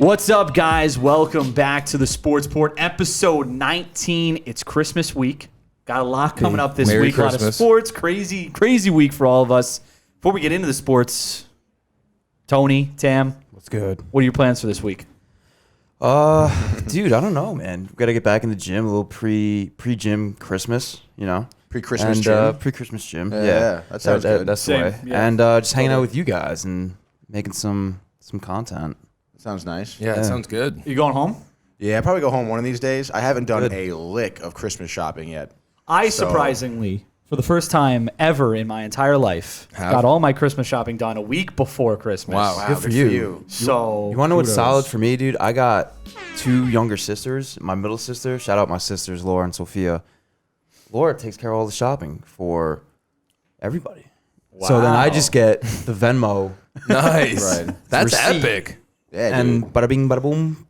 What's up, guys? Welcome back to the Sports Port episode 19. It's Christmas week. Got a lot coming up this Merry week. A lot of sports. Crazy week for all of us. Before we get into the sports, Tony, Tam, what's good? What are your plans for this week? Dude, I don't know, man. We got to get back in the gym, a little pre-gym Christmas, you know? Pre-Christmas gym? Pre-Christmas gym. Yeah, that sounds good. That's Same, the way. yeah. And just hanging out with you guys and making some content. Sounds nice. Yeah, it sounds good. You going home? Yeah, I'll probably go home one of these days. I haven't done a lick of Christmas shopping yet. Surprisingly, for the first time ever in my entire life, got all my Christmas shopping done a week before Christmas. Wow, Good for you. So You want to know what's kudos. solid for me, dude? I got two younger sisters. My middle sister, shout out my sisters, Laura and Sophia. Laura takes care of all the shopping for everybody. Wow. So then I just get the Venmo. Nice. Right. That's Receipt. epic. Yeah, And dude. bada bing, bada boom.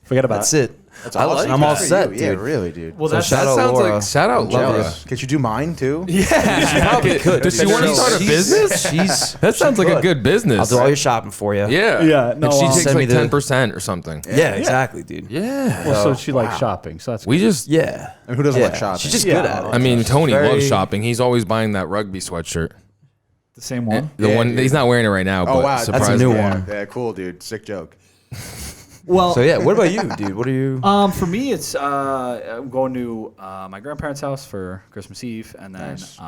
Forget about That's it. it. That's I awesome. like I'm all Good for set, you. Yeah, dude. really, dude. Well, So that's shout That out sounds Laura. like shout out Laura. Jealous. Could you do mine too? Yeah, She probably could. Does she want to start a business? That Sounds like a good I'll business. do all your shopping for you. Yeah. Yeah, no, And she takes send me like the- 10% or something. Yeah, exactly, dude. Yeah. well, so she likes shopping, so that's We just, Yeah. I mean, who doesn't Yeah. like shopping? She's just Yeah. good at it. I mean, Tony Very- loves shopping. He's always buying that rugby sweatshirt. the same one. The Yeah, one dude. he's not wearing it right now, Oh, but wow. That's a surprisingly. new yeah, one. Yeah, cool, dude. Sick joke. Well, So yeah, what about you, dude? What are you? For me, it's I'm going to my grandparents' house for Christmas Eve, and then Nice.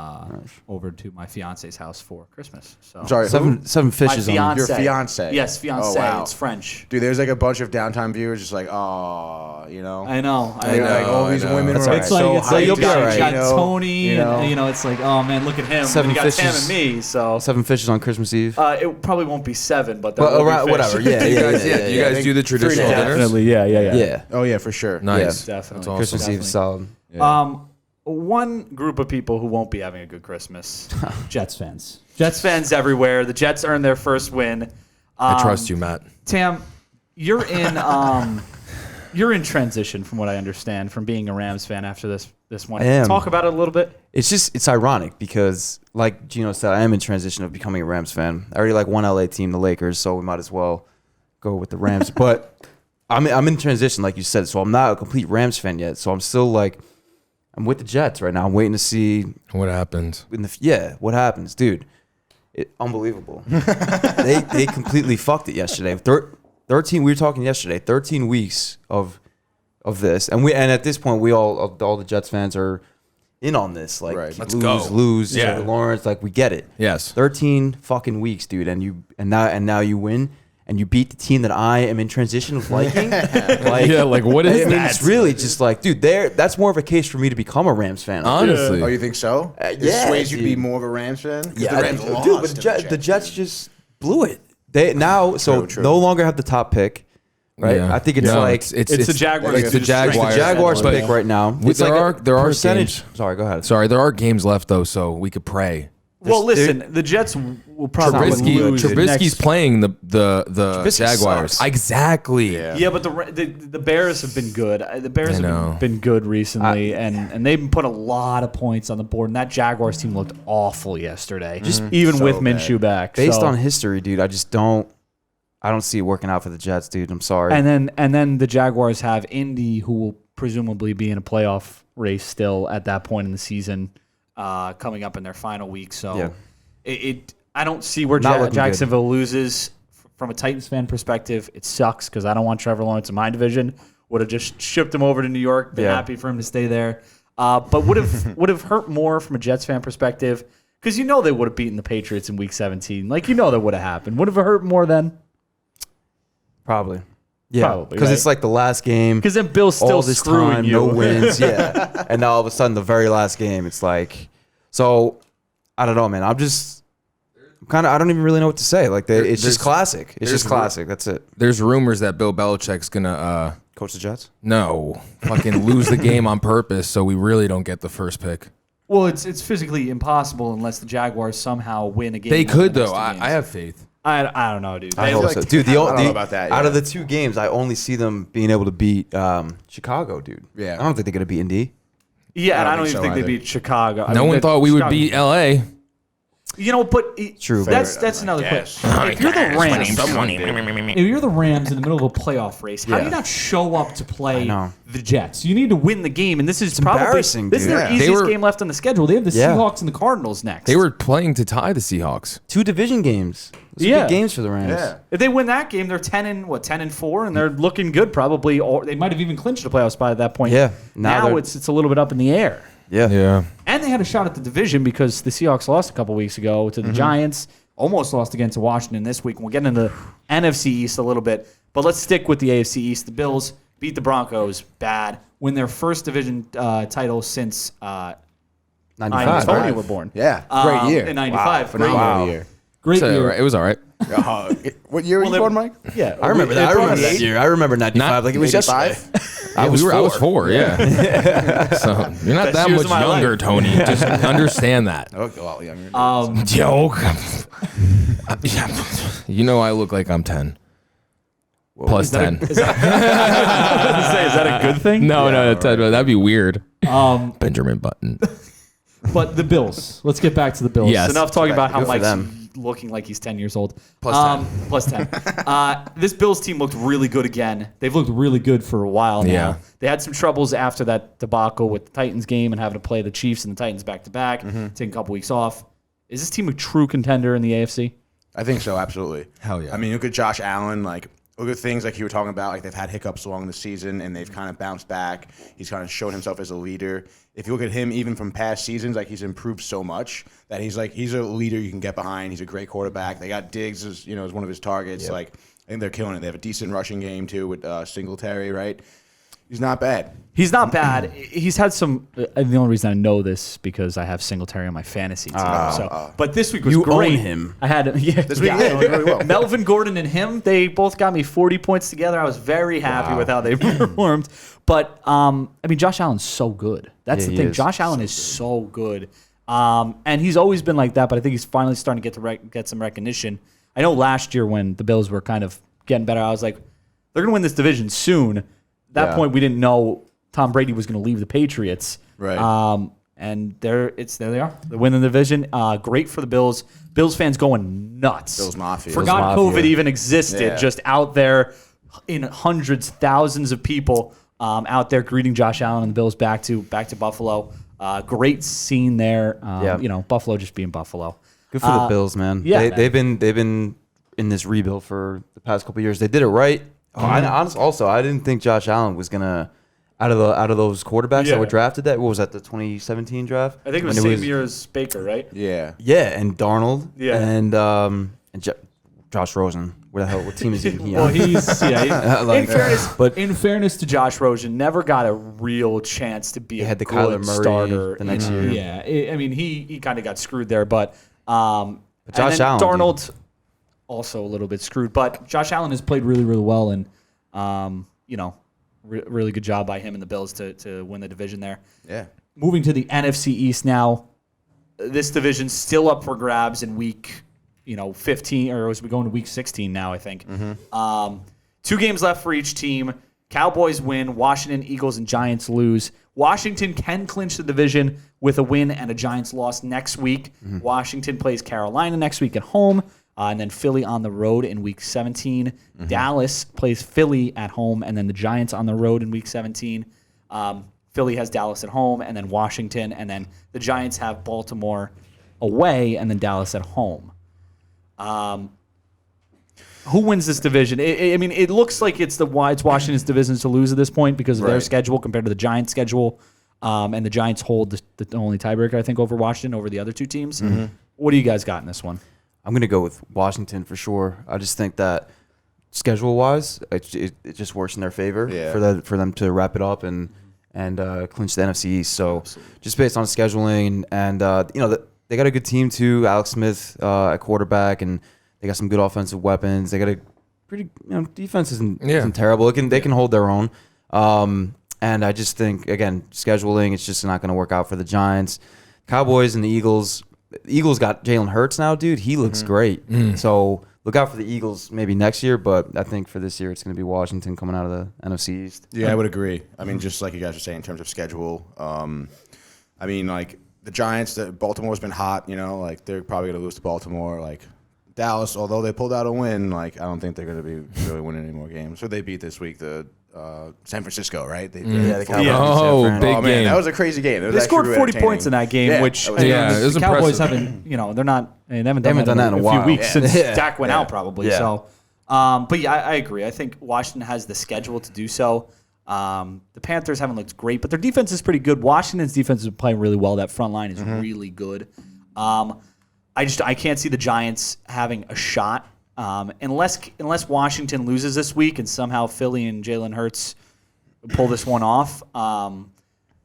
over to my fiance's house for Christmas. So I'm sorry. Seven my fishes on. fiance. Your fiance. Yes, fiance. Oh, wow. It's French. Dude, there's like a bunch of Downtime viewers just like, oh, you know. I know. I Like, know. like, all these I know. women That's were all like right. so It's like you'll hyped be up, all right. you got you know? Tony, You know? and it's like, oh man, look at him. Seven and you got Tam fishes. and me. So 7 fishes on Christmas Eve. it probably won't be 7, but that Well, will be around, fish. whatever. Yeah, You yeah, guys, yeah, you guys do the traditional 3.5. dinners? Definitely, yeah. yeah. Oh, yeah, for sure. Nice. Definitely. That's awesome. Christmas Eve is solid. One group of people who won't be having a good Christmas, Jets fans. Jets fans everywhere. The Jets earned their first win. I trust you, Matt. Tam, you're in transition from what I understand from being a Rams fan after this one. I am. Talk about it a little bit. It's ironic because, like Gino said, I am in transition of becoming a Rams fan. I already like one LA team, the Lakers, so we might as well go with the Rams. But I'm in transition, like you said, so I'm not a complete Rams fan yet. So I'm still like, I'm with the Jets right now. I'm waiting to see What happened? what happens, dude. Unbelievable. they completely fucked it yesterday. 13. We were talking yesterday. 13 weeks of this, and at this point, we all the Jets fans are in on this. Like, Right. Let's lose. Yeah. Trevor Lawrence. Like, we get it. Yes. 13 fucking weeks, dude, and now you win. And you beat the team that I am in transition of liking. Yeah, like, what is I mean, that? it's really just like, dude, that's more of a case for me to become a Rams fan. Honestly. Oh, you think so? It yeah, sways you to be dude. more of a Rams fan? 'Cause Yeah, the Rams lost dude, but to the Jets just blew it. They now True. no longer have the top pick, right? Yeah. I think it's No, like It's the Jaguars. It's the It's Jaguars. the Jaguars But pick right now. It's there like are percentage. games. Sorry, go ahead. Sorry, there are games left though, so we could pray. Well, listen, the Jets will probably lose. Trubisky's next. playing the Trubisky Jaguars. sucks. Exactly. Yeah, but the Bears have been good. The Bears I know. have been good recently, and they've put a lot of points on the board. And that Jaguars team looked awful yesterday, even So with bad. Minshew back. Based So- on history, dude, I don't see it working out for the Jets, dude. I'm sorry. and then the Jaguars have Indy, who will presumably be in a playoff race still at that point in the season, coming up in their final week. So Yeah. I don't see where Not looking Jacksonville loses. From a Titans fan perspective, it sucks because I don't want Trevor Lawrence in my division. Would have just shipped him over to New York. Been Yeah. happy for him to stay there. But would have hurt more from a Jets fan perspective because they would have beaten the Patriots in Week 17. Like that would have happened. Would have hurt more then Probably. Yeah, Probably, because right? it's like the last game. because then Bill's still all this screwing time, you. no wins. Yeah, and now all of a sudden, the very last game, it's like, so I don't know, man. I don't even really know what to say. Like, it's just classic. It's just classic. That's it. There's rumors that Bill Belichick's gonna Coach the Jets. fucking lose the game on purpose, so we really don't get the first pick. Well, it's physically impossible unless the Jaguars somehow win a game. They over could the next though. two I games. have faith. I don't know, dude. I They hope look- so, dude. I don't know about that, Out yeah. of the two games, I only see them being able to beat Chicago, dude. Yeah. I don't think they're gonna beat Indy. Yeah, and I don't think even so think they either. beat Chicago. No one thought we would beat LA. But True, that's another question. If you're the Rams in the middle of a playoff race, how do you not show up to play the Jets? You need to win the game, and this is embarrassing, this is their dude. easiest game left on the schedule. They have the Seahawks and the Cardinals next. They were playing to tie the Seahawks. 2 division games. Those are big games for the Rams. Yeah. If they win that game, they're 10-4, and they're looking good probably. Or they might have even clinched a playoff spot at that point. Yeah. Now it's a little bit up in the air. Yeah. And they had a shot at the division because the Seahawks lost a couple weeks ago to the Giants. Almost lost again to Washington this week. We'll get into the NFC East a little bit. But let's stick with the AFC East. The Bills beat the Broncos bad. Win their first division title since 95. I and Tony were born. Yeah, great year. In 95. Phenomenal year. Great year. It was all right. What year were you born, Mike? Yeah. I remember that. I remember that year. I remember 95 like it was yesterday. 85? I was 4, yeah. So you're not that years much of my younger, life. Tony. Just understand that. Okay, well, younger. Joke. I look like I'm 10. Plus 10. Is that a good thing? No, that'd be weird. Benjamin Button. But the Bills. Let's get back to the Bills. Yes. Enough talking about how Good for Mike's them. looking like he's 10 years old. Plus 10. Plus 10. This Bills team looked really good again. They've looked really good for a while now. Yeah. They had some troubles after that debacle with the Titans game and having to play the Chiefs and the Titans back-to-back, taking a couple weeks off. Is this team a true contender in the AFC? I think so, absolutely. Hell yeah. I mean, look at Josh Allen. Look at things like you were talking about. Like they've had hiccups along the season, and they've kind of bounced back. He's kind of shown himself as a leader. If you look at him, even from past seasons, he's improved so much that he's a leader you can get behind. He's a great quarterback. They got Diggs as one of his targets. Yep. I think they're killing it. They have a decent rushing game too with Singletary. Right? He's not bad. He's not bad. He's had some. The only reason I know this because I have Singletary on my fantasy team. But this week was You great. own him. I had This week, yeah, really well. Melvin Gordon and him. They both got me 40 points together. I was very happy with how they performed. But Josh Allen's so good. That's the thing. Josh Allen is so good, and he's always been like that. But I think he's finally starting to get some recognition. I know last year when the Bills were kind of getting better, I was like, they're going to win this division soon. At that point, we didn't know Tom Brady was going to leave the Patriots. Right. And there they are. They're winning the division. Great for the Bills. Bills fans going nuts. Bills Mafia. Forgot Bills Mafia. COVID even existed. Yeah. Just out there in hundreds, thousands of people out there greeting Josh Allen and the Bills back to Buffalo. Great scene there. Buffalo just being Buffalo. Good for the Bills, man. Yeah, They've been in this rebuild for the past couple of years. They did it right. I didn't think Josh Allen was gonna out of those quarterbacks that were drafted. What was that? The 2017 draft? I think it was the same year as Baker, right? Yeah. Yeah, and Darnold. Yeah. and Josh Rosen. Where the hell? What team is he Well, on? in fairness to Josh Rosen, never got a real chance to be a had the good Kyler Murray starter the next year. Yeah, he kind of got screwed there, but Josh Allen, Darnold also a little bit screwed. But Josh Allen has played really, really well, and really good job by him and the Bills to win the division there. Yeah. Moving to the NFC East now, this division's still up for grabs in week 15, or as we go into week 16 now, I think. 2 games left for each team. Cowboys win. Washington, Eagles, and Giants lose. Washington can clinch the division with a win and a Giants loss next week. Washington plays Carolina next week at home, and then Philly on the road in week 17. Dallas plays Philly at home, and then the Giants on the road in week 17. Philly has Dallas at home, and then Washington, and then the Giants have Baltimore away, and then Dallas at home. Who wins this division? It looks like it's Washington's division to lose at this point because of their schedule compared to the Giants' schedule, and the Giants hold the only tiebreaker, I think, over Washington over the other 2 teams. What do you guys got in this one? I'm going to go with Washington for sure. I just think that schedule-wise, it just works in their favor for them to wrap it up and clinch the NFC East. So just based on scheduling and they got a good team too. Alex Smith at quarterback, and they got some good offensive weapons. They got a pretty defense isn't terrible. They can hold their own. And I just think again scheduling, it's just not going to work out for the Giants, Cowboys, and the Eagles. The Eagles got Jalen Hurts now, dude. He looks great. So look out for the Eagles maybe next year, but I think for this year it's going to be Washington coming out of the NFC East. Yeah, I would agree. Just like you guys were saying in terms of schedule, the Giants, Baltimore's been hot. Like they're probably gonna lose to Baltimore. Like Dallas, although they pulled out a win, like I don't think they're gonna be really winning any more games. So they beat this week the San Francisco, right? They the Cowboys. Oh, big man, game. that was a crazy game. They scored 40 points in that game, which that was it was the Cowboys impressive. haven't. They're not. They haven't They haven't done that in a few while. weeks Yeah. since Yeah. Dak went out, probably. Yeah. So, but yeah, I agree. I think Washington has the schedule to do so. The Panthers haven't looked great, but their defense is pretty good. Washington's defense is playing really well. That front line is really good. I can't see the Giants having a shot unless Washington loses this week and somehow Philly and Jalen Hurts pull this one off.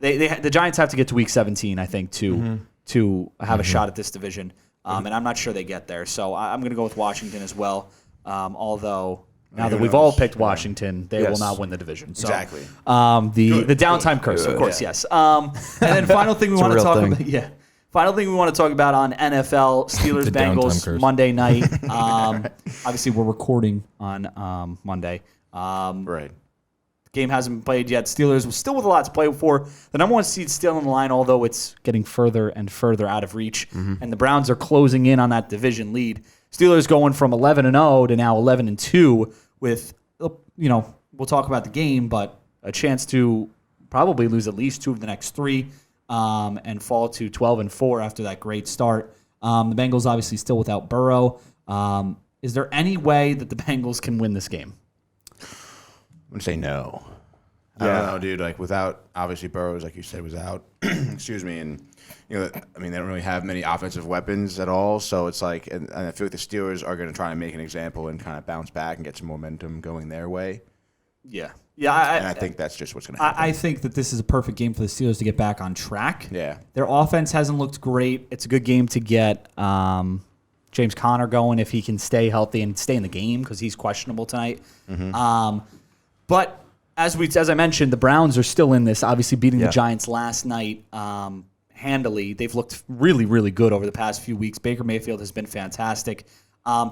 The Giants have to get to week 17, I think, to have a shot at this division. And I'm not sure they get there. So I'm going to go with Washington as well. Although now that we've all picked Washington, they will not win the division. So, Exactly. The downtime curse, of course, yes. And then final thing we want to real talk thing. about, yeah. Final thing we want to talk about on NFL Steelers The downtime Bengals curse. Monday night. Obviously, we're recording on Monday. Right. Game hasn't been played yet. Steelers still with a lot to play for. The number one seed still on the line, although it's getting further and further out of reach. And the Browns are closing in on that division lead. Steelers going from 11-0 to now 11-2 with, we'll talk about the game, but a chance to probably lose at least 2 of the next 3 and fall to 12-4 after that great start. The Bengals obviously still without Burrow. Is there any way that the Bengals can win this game? I'm gonna say no. I don't know, dude. Like without obviously Burrows, like you said, was out. Excuse me, and they don't really have many offensive weapons at all. So it's like, and I feel like the Steelers are gonna try and make an example and kind of bounce back and get some momentum going their way. Yeah, And I think that's just what's gonna happen. I think that this is a perfect game for the Steelers to get back on track. Yeah. Their offense hasn't looked great. It's a good game to get James Conner going if he can stay healthy and stay in the game because he's questionable tonight. But as I mentioned, the Browns are still in this, obviously beating the Giants last night handily. They've looked really, really good over the past few weeks. Baker Mayfield has been fantastic.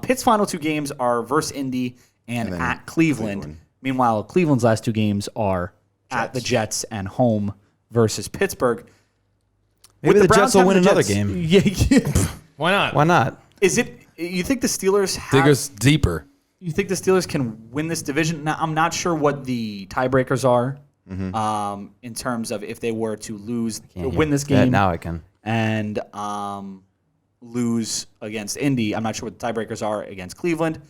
Pitt's final 2 games are versus Indy and at Cleveland. Meanwhile, Cleveland's last 2 games are at the Jets and home versus Pittsburgh. Maybe With the Jets will having win the another Jets- game. Yeah. Why not? Why not? Is it? You think the Steelers Dig have? us deeper. You think the Steelers can win this division? Now, I'm not sure what the tiebreakers are in terms of if they were to win this Yeah, game now I can. and lose against Indy. I'm not sure what the tiebreakers are against Cleveland.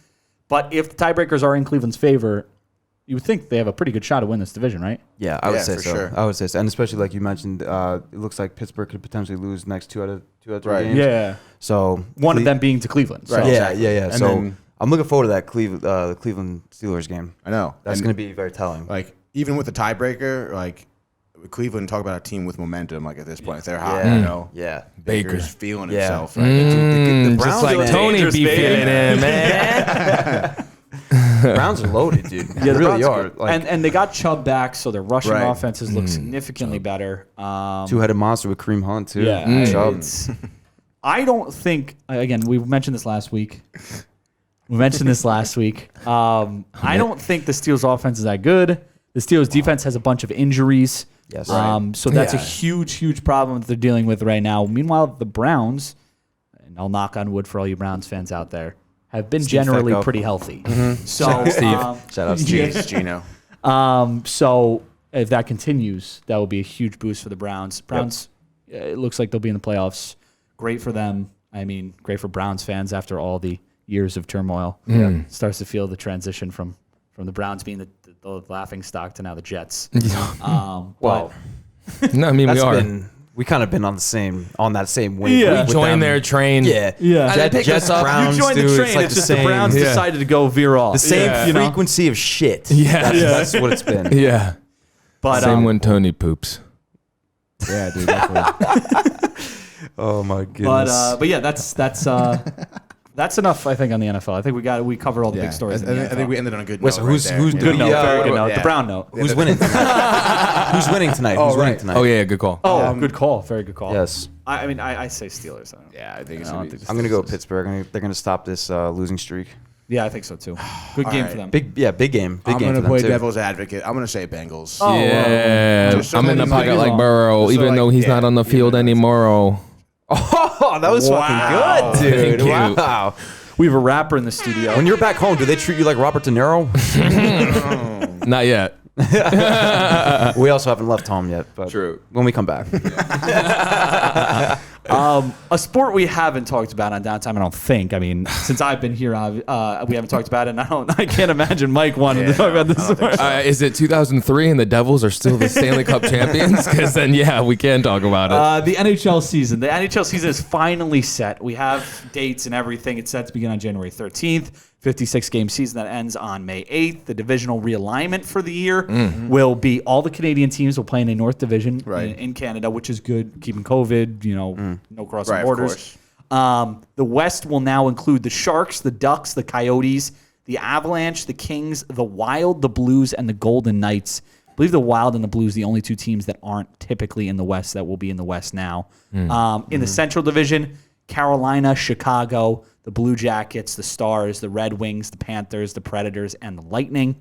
But if the tiebreakers are in Cleveland's favor, you would think they have a pretty good shot to win this division, right? Yeah, I would Yeah, say for so. sure. I would say so. And especially like you mentioned, it looks like Pittsburgh could potentially lose the next 2 out of 3 Right. games. Yeah. So One of them being to Cleveland. So. Right. Yeah, Exactly. yeah. And So then- I'm looking forward to that the Cleveland Steelers game. I know That's And, going to be very telling. like even with the tiebreaker, like Cleveland, talk about a team with momentum. Like at this point, if they're hot, Yeah. Yeah. Baker's Baker. feeling Yeah. himself. Right? The Just Browns like are Tony dangerous, be baby. feeling it, man. Browns are loaded, dude. Yeah, They the really Browns are. good. Like, And they got Chubb back, so their rushing Right. offenses look significantly better. 2-headed monster with Kareem Hunt too. Yeah, Chubb. I don't think. Again, we mentioned this last week. I don't think the Steelers' offense is that good. The Steelers' defense has a bunch of injuries. Yes. So that's a Yeah. huge, huge problem that they're dealing with right now. Meanwhile, the Browns, and I'll knock on wood for all you Browns fans out there, have been generally Fecko. pretty healthy. So, Shout out to yeah. Steve. Gino. So if that continues, that will be a huge boost for the Browns. Browns, it looks like they'll be in the playoffs. Great for them. I mean, great for Browns fans after all the years of turmoil. Starts to feel the transition from the Browns being the laughing stock to now the Jets. Well, No, I mean we are. we kind of been on that same wave. Yeah. with Join them. their train. Yeah. Yeah. They pick Jets, us up. Browns, You joined dude. the train. It's like It's the just the same. Browns Yeah. decided to go veer off. The same Yeah. You know? frequency of shit. Yeah. That's what it's been. Yeah. But Same when Tony poops. yeah, dude. Definitely. Oh my goodness. But yeah, that's enough. I think on the NFL. I think we covered all the big stories. in the I think NFL. we ended on a good Wait, note. so who's right who's there. Good Yeah. note. Very good note. Yeah. The Brown note. Who's winning tonight? Who's winning tonight? Who's winning tonight? Oh yeah, good call. Oh, good call. Very good call. Yes. I mean, I say Steelers. I don't know. Yeah, I think it's I don't gonna be. think I'm gonna go Pittsburgh. They're gonna stop this losing streak. Yeah, I think so too. Good game for them. Big game. Big game I'm for gonna them play too. devil's advocate. I'm gonna say Bengals. Oh, Yeah, Just so I'm in the many pocket things. like Burrow, So, even like, though he's yeah, not on the field even though anymore. Oh, that was fucking good, dude. Thank you. Wow. We have a rapper in the studio. When you're back home, do they treat you like Robert De Niro? Not yet. We also haven't left home yet, but True. when we come back. A sport we haven't talked about on Downtime, I don't think. I mean, since I've been here, we haven't talked about it, and I can't imagine Mike wanting to talk about this sport. Is it 2003 and the Devils are still the Stanley Cup champions? Because then, yeah, we can talk about it. The NHL season. The NHL season is finally set. We have dates and everything. It's set to begin on January 13th. 56-game season that ends on May 8th. The divisional realignment for the year will be all the Canadian teams will play in a North Division in Canada, which is good, keeping COVID, no crossing borders. The West will now include the Sharks, the Ducks, the Coyotes, the Avalanche, the Kings, the Wild, the Blues, and the Golden Knights. I believe the Wild and the Blues, the only two teams that aren't typically in the West that will be in the West now. In the Central Division, Carolina, Chicago, the Blue Jackets, the Stars, the Red Wings, the Panthers, the Predators, and the Lightning.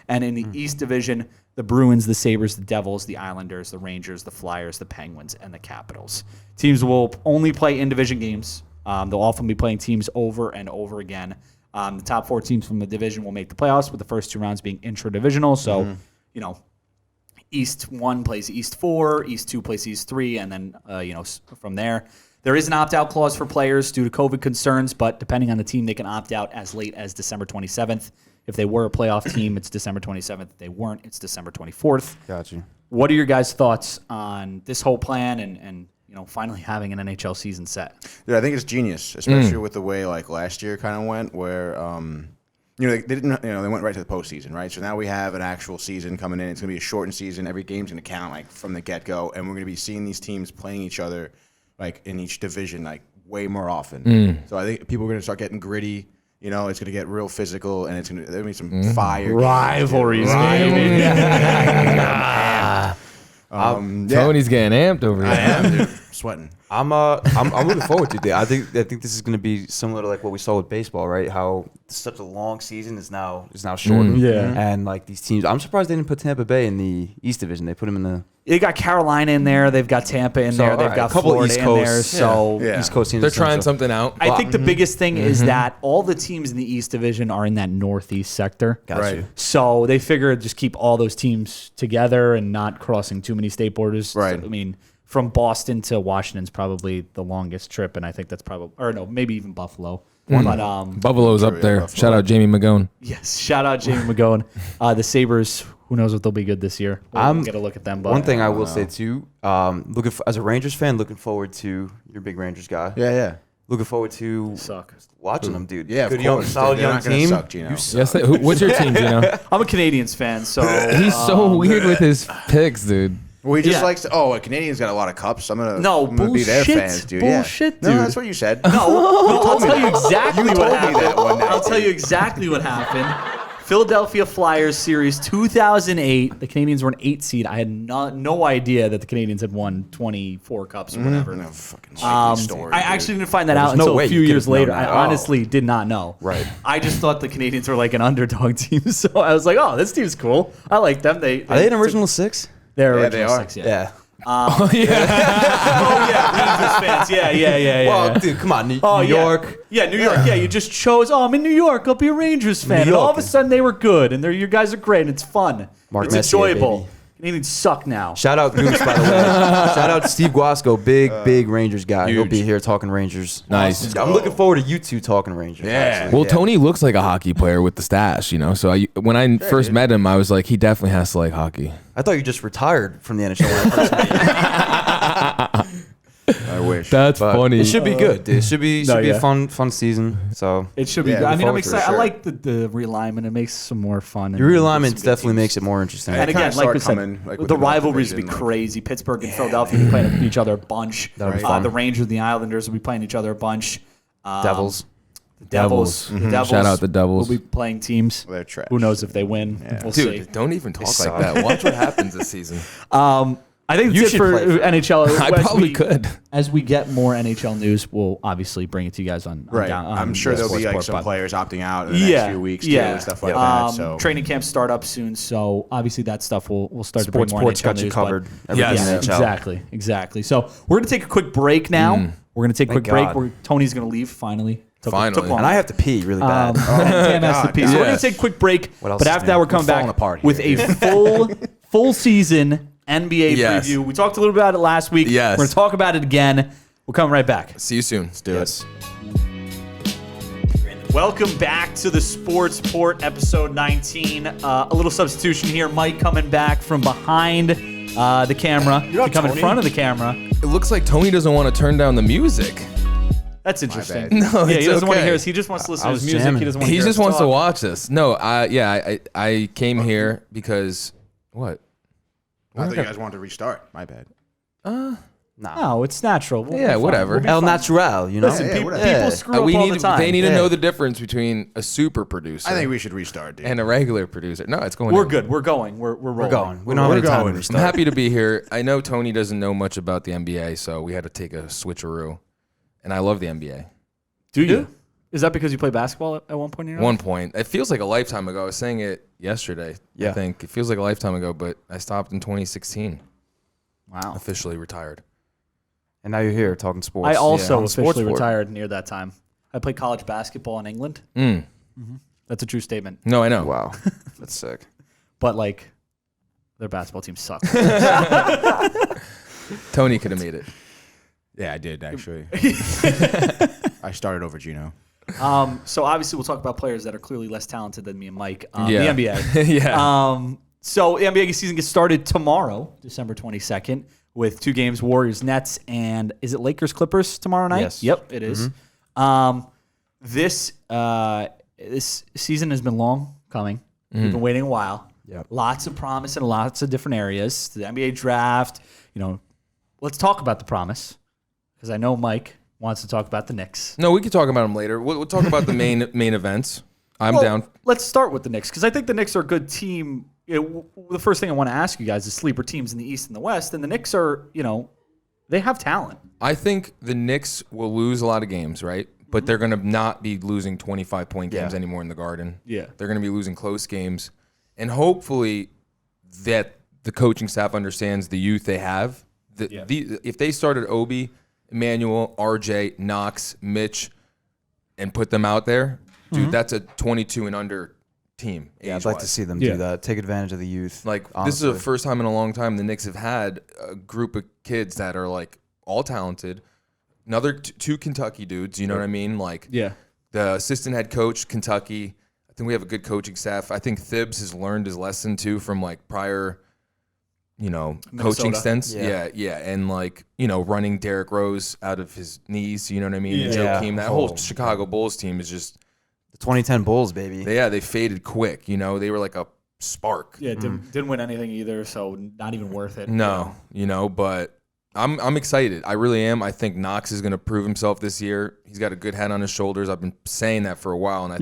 And in the East Division, the Bruins, the Sabres, the Devils, the Islanders, the Rangers, the Flyers, the Penguins, and the Capitals. Teams will only play in-division games. They'll often be playing teams over and over again. The top 4 teams from the division will make the playoffs, with the first 2 rounds being intra-divisional. So, East 1 plays East 4, East 2 plays East 3, and then, from there. There is an opt-out clause for players due to COVID concerns, but depending on the team, they can opt out as late as December 27th. If they were a playoff team, it's December 27th. If they weren't, it's December 24th. Got you. What are your guys' thoughts on this whole plan and finally having an NHL season set? Dude, I think it's genius, especially with the way like last year kind of went, where they didn't, they went right to the postseason, right? So now we have an actual season coming in. It's gonna be a shortened season. Every game's gonna count like from the get-go, and we're gonna be seeing these teams playing each other like in each division like way more often. So I think people are gonna start getting gritty. It's gonna get real physical, and there's gonna be some fire Rivalries, baby. Tony's getting amped over I here. am, dude. Sweating. I'm looking forward to it. I think this is going to be similar to like what we saw with baseball, right? How such a long season is now shortened. And like these teams, I'm surprised they didn't put Tampa Bay in the East Division. They put them in the. They got Carolina in there. They've got Tampa in there. They've got a couple Florida East in Coast, there. So East Coast teams. They're trying something out. I think the biggest thing is that all the teams in the East Division are in that Northeast sector. Got you. So they figured just keep all those teams together and not crossing too many state borders. Right. So, I mean, from Boston to Washington's probably the longest trip, and I think that's probably, or no, maybe even Buffalo. But Buffalo's up there. Buffalo. Shout out Jamie Magone. yes, shout out Jamie McGowan. The Sabres, who knows if they'll be good this year. We'll get a look at them. But One thing I will say too, as a Rangers fan, looking forward to your big Rangers guy. Yeah. Looking forward to suck. watching them, dude. Yeah, of Good young, course. solid They're young not gonna team. suck, Gino. You suck. Yes, what's your team, Gino? I'm a Canadians fan, so He's so weird with his picks, dude. Well, he just Yeah. likes to. Oh, a Canadian's got a lot of cups. I'm gonna. No, I'm gonna be their bullshit. fans, dude. Bullshit, No, dude. that's what you said. No, I'll tell you exactly what told me happened. that one night, I'll tell you exactly what happened. Philadelphia Flyers series 2008. The Canadians were an 8 seed. I had no idea that the Canadians had won 24 cups or whatever. No fucking story. I actually didn't find that out there's no until way a you few could've years known later. that. I honestly did not know. Right. I just thought the Canadians were like an underdog team, so I was like, "Oh, this team's cool. I like them." Are they an original 6? They're Yeah, original they are. 6, yeah. Yeah. Oh yeah, Rangers fans. Yeah. Well, dude, come on, New Oh, yeah. York. Yeah, New York. Yeah, you just chose, I'm in New York. I'll be a Rangers fan. And all of a sudden they were good, and you guys are great, and it's fun. Mark it's Messier, enjoyable. baby. Canadians suck now. Shout out Goose, by the way. Shout out Steve Guasco, big Rangers guy. He'll be here talking Rangers. Nice. I'm looking forward to you two talking Rangers. Yeah. actually. Well, Tony looks like a hockey player with the stash, So when I first met him, I was like, he definitely has to like hockey. I thought you just retired from the NHL when I first met you. I wish. That's But funny. It should be good, dude. It should be No, a yeah. fun season. So It should be Yeah, good. I look mean, I'm forward to it, excited. sure. I like the realignment. It makes some more fun. the and realignment some good definitely teams. makes it more interesting. And It kinda again, like we start said, coming, like, with the the North rivalries will be Division, like- crazy. Pittsburgh and Philadelphia will be playing each other a bunch. That'll be fun. The Rangers and the Islanders will be playing each other a bunch. Devils. The Devils. Devils. The Devils. Shout out the Devils. Will be playing teams. They're trash. Who knows if they win? We'll see. Dude, don't even talk suck. like that. Watch what happens this season. I think You that's it should for play for it. NHL. I probably could. As we get more NHL news, we'll obviously bring it to you guys on Right. on I'm sure the there'll be Sports like Port, some but- players opting out in the next few weeks too, and stuff like that. So Training camps start up soon, so obviously that stuff will start Sports to bring more Port's NHL got you news, covered. but- Everything Yes. in Yeah, NHL. exactly. So we're gonna take a quick break now. We're gonna take a quick Thank break. God. Tony's gonna leave finally. Took Finally. long. And I have to pee really bad. And Tam has to pee. So we're gonna Yes. take a quick break. What else But is after new? that, we're coming falling back apart with here. a full season NBA Yes. preview. We talked a little about it last week. Yes. We're gonna talk about it again. We're coming right back. See you soon. Let's do it. Welcome back to the Sports Port episode 19. A little substitution here. Mike coming back from behind the camera to come in front of the camera. It looks like Tony doesn't want to turn down the music. That's interesting. bad. No, Yeah, it's he doesn't want to okay. hear us. He just wants to listen I to was his music. jamming. He doesn't want to He hear just us wants to talk. watch us. No, I came here because what? I thought you guys wanted to restart. My bad. No, it's natural. We'll be Yeah, fine. whatever. We'll be El fine. Natural, you know? Listen, Yeah, people, whatever. people Yeah. screw up we all need the time. they need to Yeah. know the difference between a super producer I think we should restart, dude. and a regular producer. No, it's going. We're in. good. We're going. We're rolling. We're going. We don't have We're any time going. to I'm restart. happy to be here. I know Tony doesn't know much about the NBA, so we had to take a switcheroo. And I love the NBA. Do you? Is that because you played basketball at one point in your life? One point. It feels like a lifetime ago. I was saying it yesterday. Yeah. I think it feels like a lifetime ago, but I stopped in 2016. Wow. Officially retired. And now you're here talking sports. I also on Sports officially Port. retired near that time. I played college basketball in England. Mm. That's a true statement. No, I know. Wow. That's sick. But like, their basketball team sucks. Tony could have made it. Yeah, I did actually. I started over Gino. So obviously we'll talk about players that are clearly less talented than me and Mike. Yeah. The NBA. Yeah. So the NBA season gets started tomorrow, December 22nd, with 2 games: Warriors, Nets, and is it Lakers, Clippers tomorrow night? Yes. Yep, it is. This season has been long coming. We've been waiting a while. Yep. Lots of promise in lots of different areas. The NBA draft. Let's talk about the promise because I know Mike wants to talk about the Knicks. No, we can talk about them later. We'll talk about the main events. I'm Well, down. Let's start with the Knicks because I think the Knicks are a good team. The first thing I want to ask you guys is sleeper teams in the East and the West, and the Knicks are, they have talent. I think the Knicks will lose a lot of games, right? But they're going to not be losing 25-point games Yeah. anymore in the Garden. Yeah. They're going to be losing close games. And hopefully that the coaching staff understands the youth they have. If they started Obi, Emmanuel, RJ, Knox, Mitch, and put them out there, dude, that's a 22 and under team. Yeah, I'd like to see them Yeah. do that. Take advantage of the youth. Like, this honestly. is the first time in a long time the Knicks have had a group of kids that are, like, all talented. Another 2 Kentucky dudes, you know what I mean? Like, Yeah. the assistant head coach, Kentucky. I think we have a good coaching staff. I think Thibs has learned his lesson, too, from, like, prior, coaching Minnesota. stints. Yeah. Yeah. And, like, running Derrick Rose out of his knees, you know what I mean? And Yeah. Joakim, that whole Chicago Bulls team is just, The 2010 Bulls, baby. they faded quick, They were like a spark. Yeah, didn't win anything either, so not even worth it. No, but I'm excited. I really am. I think Knox is going to prove himself this year. He's got a good head on his shoulders. I've been saying that for a while, and I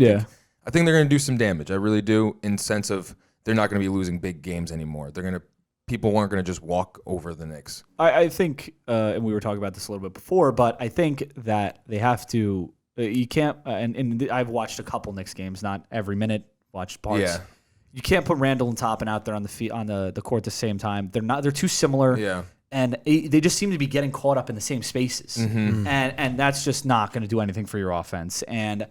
think they're going to do some damage. I really do, in sense of they're not going to be losing big games anymore. People aren't going to just walk over the Knicks. I think, and we were talking about this a little bit before, but I think that they have to. You can't, and I've watched a couple Knicks games, not every minute. Watched parts. Yeah. You can't put Randall and Toppin out there on the court at the same time. They're too similar. Yeah. And they just seem to be getting caught up in the same spaces, and that's just not going to do anything for your offense. And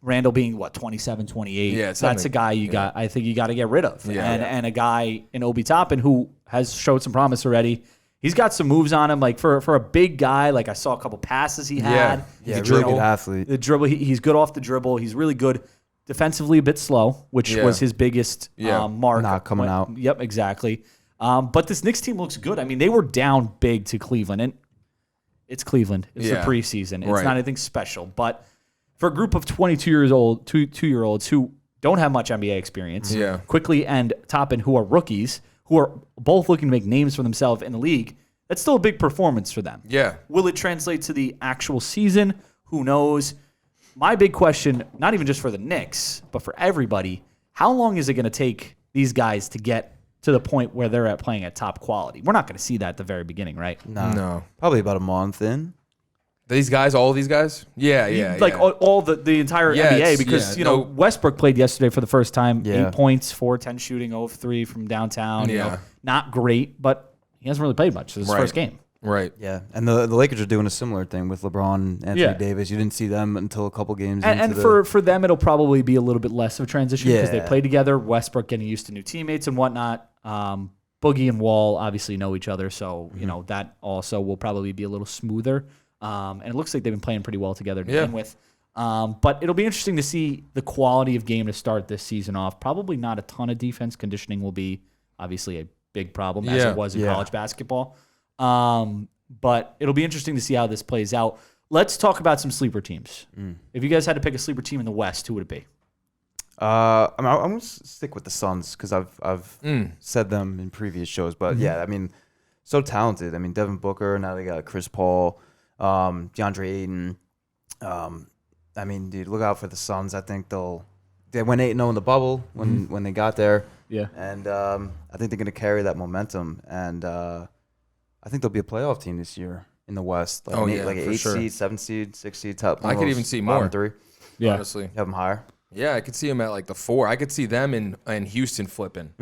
Randall being 27, 28, Yeah, it's that's something- a guy I think you got to get rid of. Yeah. And a guy in Obi Toppin who has showed some promise already. He's got some moves on him, like for a big guy. Like I saw a couple passes he had. Yeah, He's really good athlete. The dribble, he's good off the dribble. He's really good defensively, a bit slow, which Yeah. was his biggest Yeah. mark. Not coming out. Yep, exactly. But this Knicks team looks good. I mean, they were down big to Cleveland, and it's Cleveland. It's the Yeah. preseason. It's Right. not anything special. But for a group of 2-year-olds who don't have much NBA experience, Yeah. Quickly and Toppin, who are rookies, who are both looking to make names for themselves in the league, that's still a big performance for them. Yeah. Will it translate to the actual season? Who knows? My big question, not even just for the Knicks, but for everybody, how long is it going to take these guys to get to the point where they're playing at top quality. We're not going to see that at the very beginning, right? No. Probably about a month in. These guys, all these guys? Yeah. Like all the entire NBA, because Westbrook played yesterday for the first time. Yeah. 8 points, 4-10 shooting, 0 of 3 from downtown. Yeah. Not great, but he hasn't really played much. It was his first game. Right. Yeah, and the Lakers are doing a similar thing with LeBron, Anthony Davis. You didn't see them until a couple games. And for them, it'll probably be a little bit less of a transition because they Yeah. play together. Westbrook getting used to new teammates and whatnot. Boogie and Wall obviously know each other, so that also will probably be a little smoother. And it looks like they've been playing pretty well together to begin with. But it'll be interesting to see the quality of game to start this season off. Probably not a ton of defense. Conditioning will be obviously a big problem as it was in college basketball. But it'll be interesting to see how this plays out. Let's talk about some sleeper teams. If you guys had to pick a sleeper team in the West, who would it be? I'm going to stick with the Suns because I've said them in previous shows. But yeah, I mean, so talented. I mean, Devin Booker. Now they got Chris Paul, DeAndre Ayton. I mean, dude, look out for the Suns. I think they went 8-0 in the bubble when they got there. Yeah. And I think they're going to carry that momentum. And I think they'll be a playoff team this year in the West. Like like an 8 seed, 7 seed, 6 seed, top. I could even see more. 3. Yeah. Honestly. Have them higher. Yeah, I could see them at like the 4. I could see them in Houston flipping.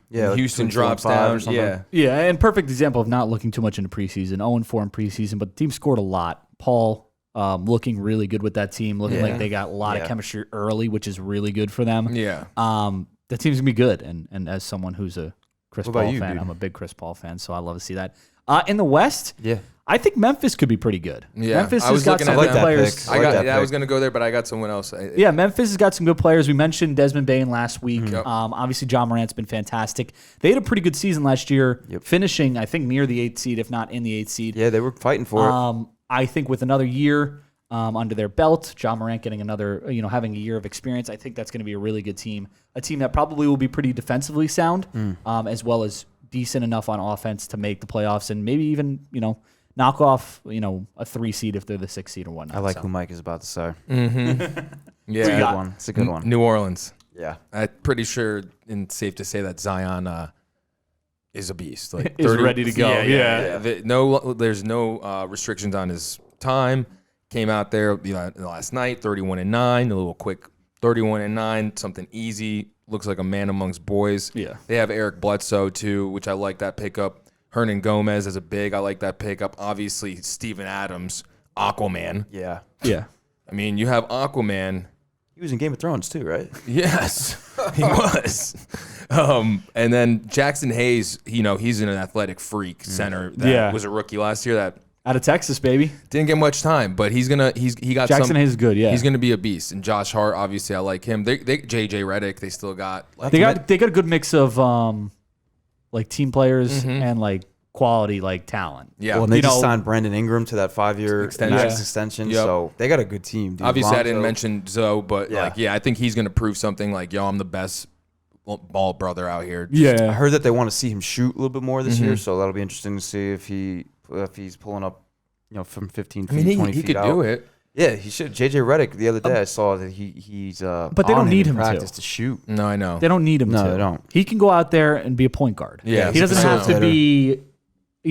Yeah, like Houston 2, 4, drops 5 down. or something. Yeah, and perfect example of not looking too much into preseason. 0-4 in preseason, but the team scored a lot. Paul looking really good with that team, looking like they got a lot of chemistry early, which is really good for them. Yeah. The team's going to be good, and as someone who's a Chris Paul fan, dude? I'm a big Chris Paul fan, so I love to see that. In the West, Yeah. I think Memphis could be pretty good. Yeah, Memphis I has was got looking some at good that players. pick. I was going to go there, but I got someone else. Yeah, Memphis has got some good players. We mentioned Desmond Bain last week. Obviously, John Morant's been fantastic. They had a pretty good season last year, finishing, I think, near the 8th seed, if not in the 8th seed. Yeah, they were fighting for it. I think with another year under their belt, John Morant getting another, having a year of experience, I think that's going to be a really good team. A team that probably will be pretty defensively sound, as well as decent enough on offense to make the playoffs and maybe even, knock off, a 3 seed if they're the 6 seed or whatnot. I like who Mike is about to say. Yeah. It's a good one. It's a good one. New Orleans. Yeah. I'm pretty sure and safe to say that Zion is a beast. Like Is ready to go. Yeah. There's no restrictions on his time. Came out there last night, 31-9, a little quick 31-9, something easy. Looks like a man amongst boys. Yeah. They have Eric Bledsoe too, which I like that pickup. Hernan Gomez as a big, I like that pickup. Obviously, Steven Adams, Aquaman. Yeah. Yeah. I mean, you have Aquaman. He was in Game of Thrones too, right? Yes, he was. And then Jackson Hayes, he's an athletic freak center that was a rookie last year that Out of Texas, baby. didn't get much time, but he got Jackson Hayes is good, yeah. He's gonna be a beast. And Josh Hart, obviously, I like him. They JJ Redick, they still got. They got a good mix of like team players and like quality like talent. Yeah, Well, and they just signed Brandon Ingram to that 5-year Extension. max extension, Yep. so they got a good team. Dude. obviously I Lonzo. didn't mention Zoe, but I think he's gonna prove something. Like, I'm the best ball brother out here. I heard that they want to see him shoot a little bit more this year, so that'll be interesting to see if he's pulling up, from 15 feet, 20 he feet could out. do it. Yeah, he should. JJ Redick the other day, I saw that he's But they don't on need in him practice to. to shoot. No, I know. They don't need him No, to. they don't. He can go out there and be a point guard. Yeah, He doesn't have to facilitator. be,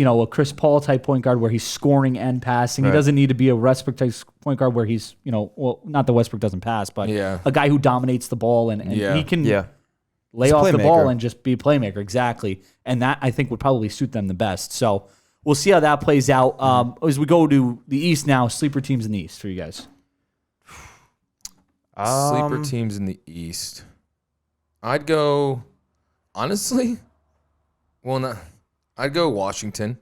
a Chris Paul type point guard where he's scoring and passing. He Right. doesn't need to be a Westbrook type point guard where he's, not that Westbrook doesn't pass, but a guy who dominates the ball and he can lay He's a off the playmaker. ball and just be a playmaker. Exactly. And that, I think, would probably suit them the best. So we'll see how that plays out. As we go to the East now, sleeper teams in the East for you guys. Sleeper teams in the East. I'd go, honestly, I'd go Washington.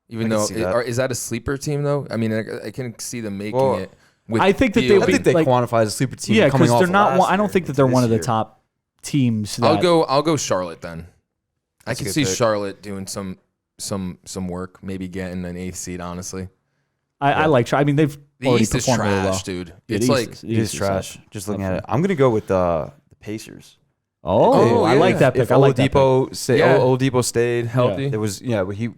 Even I can though, see that. is that a sleeper team though? I mean, I can see them making Well, it. With I think that they Beal. would I think they like- quantify as a sleeper team. Yeah, coming because off they're of not. last I don't year think that they're to one of this the year. top teams. I'll that- go Charlotte then. That's a I can good see pick. Charlotte doing some work, maybe getting an 8th seed. Honestly, I like. I mean, they've the already East is performed really well. trash, dude. Yeah, It's the like East It is trash. Just looking at it, I'm gonna go with the Pacers. Oh, I yeah. like that pick. If I like that pick. Oladipo Yeah. Oladipo stayed healthy. There was but he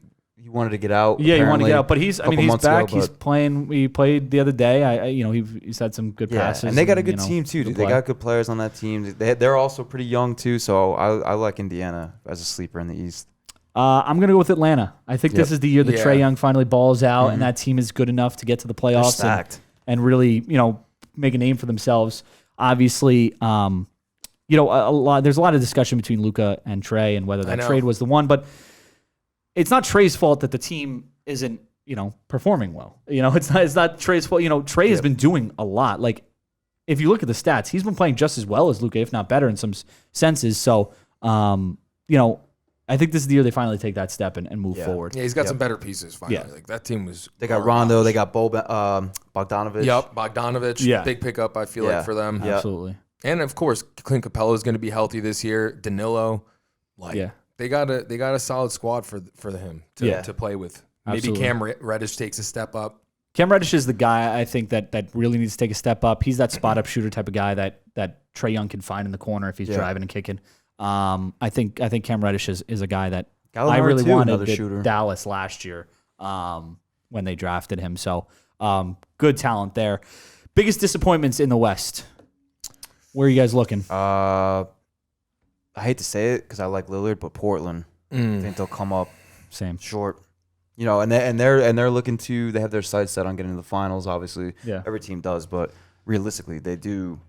he wanted to get out. Yeah, he wanted to apparently, get out, but he's couple he's months back. ago, He played the other day. He's had some good yeah, passes. and they got a good team too. good They play. got good players on that team. They're also pretty young too, so I like Indiana as a sleeper in the East. I'm gonna go with Atlanta. I think this is the year that Trae Young finally balls out, and that team is good enough to get to the playoffs and really make a name for themselves. Obviously, there's a lot of discussion between Luka and Trae and whether that trade was the one, but it's not Trae's fault that the team isn't performing well. It's not Trae's fault. Trae has been doing a lot. Like if you look at the stats, he's been playing just as well as Luka, if not better in some senses. So I think this is the year they finally take that step and move forward. Yeah, he's got some better pieces finally. Yeah. Like that team was. They got Rondo. They got Bogdanovich. Yep, Bogdanovich. Yeah. Big pickup, I feel like, for them. Yeah. Absolutely. And of course, Clint Capella is going to be healthy this year. Danilo, they got a solid squad for him to play with. Maybe Absolutely. Cam Reddish takes a step up. Cam Reddish is the guy I think that really needs to take a step up. He's that spot up shooter type of guy that Trae Young can find in the corner if he's driving and kicking. I think Cam Reddish is a guy that I really wanted at Dallas last year when they drafted him. So good talent there. Biggest disappointments in the West. Where are you guys looking? I hate to say it because I like Lillard, but Portland. I think they'll come up Same. short. And they're looking to. They have their sights set on getting to the finals. Obviously, every team does, but realistically, they do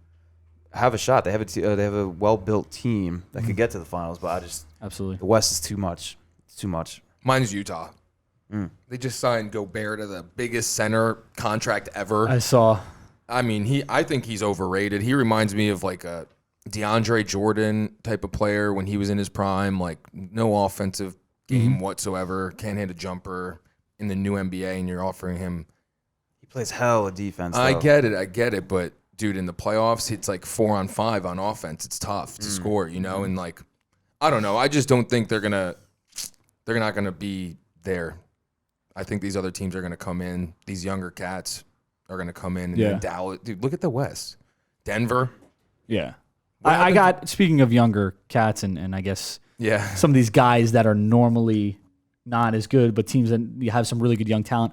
have a shot. They have they have a well-built team that could get to the finals, but Absolutely. the West is too much. It's too much. Mine's Utah. They just signed Gobert to the biggest center contract ever. I saw. I mean, I think he's overrated. He reminds me of like a DeAndre Jordan type of player when he was in his prime. Like no offensive game whatsoever. Can't hit a jumper in the new NBA, and you're offering him. He plays hell of defense. I get it, but dude, in the playoffs, it's like 4-on-5 on offense. It's tough to score, and like, I don't know. I just don't think they're not gonna be there. I think these other teams are gonna come in. These younger cats are gonna come in. And then Dallas, dude, look at the West. Denver. Yeah. I got, speaking of younger cats and I guess Yeah. some of these guys that are normally not as good, but teams that have some really good young talent.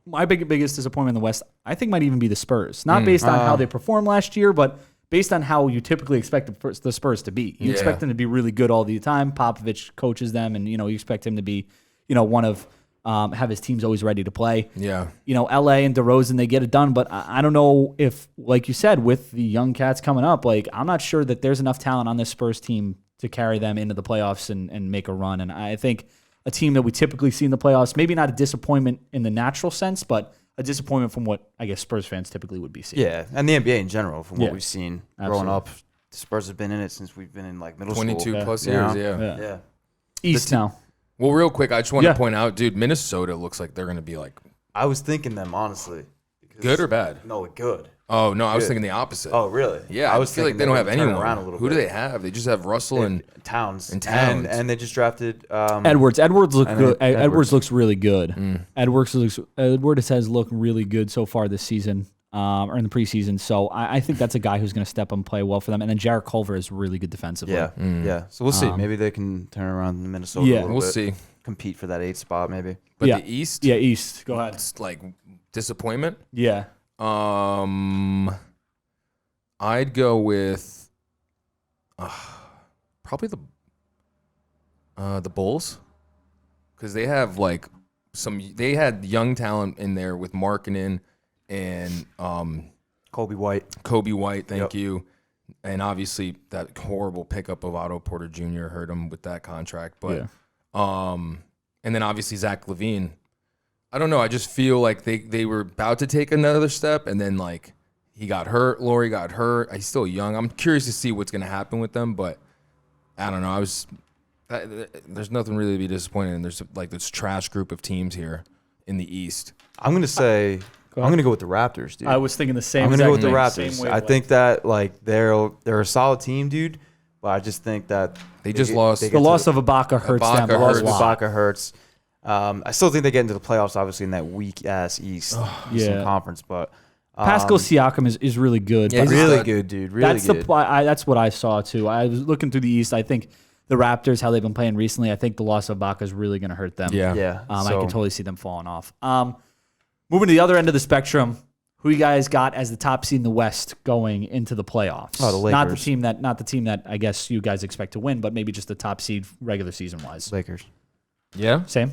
My biggest disappointment in the West, I think, might even be the Spurs. Not based on how they performed last year, but based on how you typically expect the Spurs to be. You expect them to be really good all the time. Popovich coaches them, and you expect him to be, one of have his teams always ready to play. Yeah. LA and DeRozan, they get it done, but I don't know if, like you said, with the young cats coming up, like I'm not sure that there's enough talent on this Spurs team to carry them into the playoffs and make a run. And I think a team that we typically see in the playoffs, maybe not a disappointment in the natural sense, but a disappointment from what I guess Spurs fans typically would be seeing. Yeah, and the NBA in general, from what we've seen growing Absolutely. up, the Spurs have been in it since we've been in like middle 22 school. plus Yeah. years, Yeah. East now. Well, real quick, I just want to point out, dude, Minnesota looks like they're going to be like I was thinking them honestly. good or bad? No, good. Oh, no, I was Good. thinking the opposite. Oh, really? Yeah, I was feel like thinking they don't have would turn anyone. around a little Who do bit. they have? They just have Russell and Towns. and Towns. And they just drafted Edwards. Edwards look and good. then Edwards looks really good. Edwards has looked really good so far this season, or in the preseason. So I think that's a guy who's going to step up and play well for them. And then Jarrett Culver is really good defensively. Yeah. Yeah. So we'll see. Maybe they can turn around in Minnesota a little we'll bit. see. Compete for that 8th spot maybe. But Yeah. the East, Yeah, East. Go ahead. it's like disappointment. Yeah. I'd go with probably the Bulls, because they have like they had young talent in there with Markkanen and Kobe White. Thank you, and obviously that horrible pickup of Otto Porter Jr. hurt him with that contract, but and then obviously Zach LaVine. I don't know. I just feel like they were about to take another step, and then like he got hurt. Laurie got hurt. He's still young. I'm curious to see what's going to happen with them, but I don't know. There's nothing really to be disappointed in. There's like this trash group of teams here in the East. I'm gonna say I'm gonna go with the Raptors, dude. I was thinking the same. I'm gonna go with the exact thing. Raptors. Same I wavelength. think that like they're a solid team, dude. But I just think that They just lost. the loss of Ibaka hurts them. Ibaka a loss of lot. Ibaka hurts. I still think they get into the playoffs, obviously in that weak ass Eastern Conference, but Pascal Siakam is really good. Yeah, but he's really good. good, dude. Really that's good. that's what I saw too. I was looking through the East. I think the Raptors, how they've been playing recently, I think the loss of Ibaka is really going to hurt them. Yeah. I can totally see them falling off. Moving to the other end of the spectrum, who you guys got as the top seed in the West going into the playoffs? Oh, the Lakers. Not the team that I guess you guys expect to win, but maybe just the top seed regular season wise. Lakers. Yeah. Same.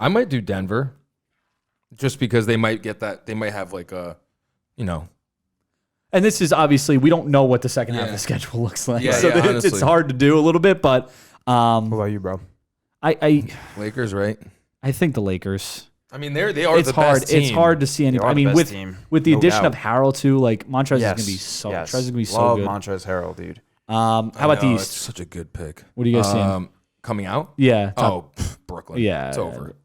I might do Denver just because they might get that. They might have like a, And this is obviously, we don't know what the second half of Yeah. the schedule looks like. Yeah, So yeah, it's honestly. hard to do a little bit, but What about you, bro? I Lakers, right? think the Lakers. I mean, they are It's the hard. best team. It's hard to see any. They are I the mean, best team, with the no addition doubt. of Harrell too, like Montrez Yes. is gonna be so. Yes. Montrez is gonna be so Love good. Montrez Harrell, dude. How about the It's East? such a good pick. What are you guys seeing? Coming out? Yeah. top- Brooklyn. Yeah. It's over.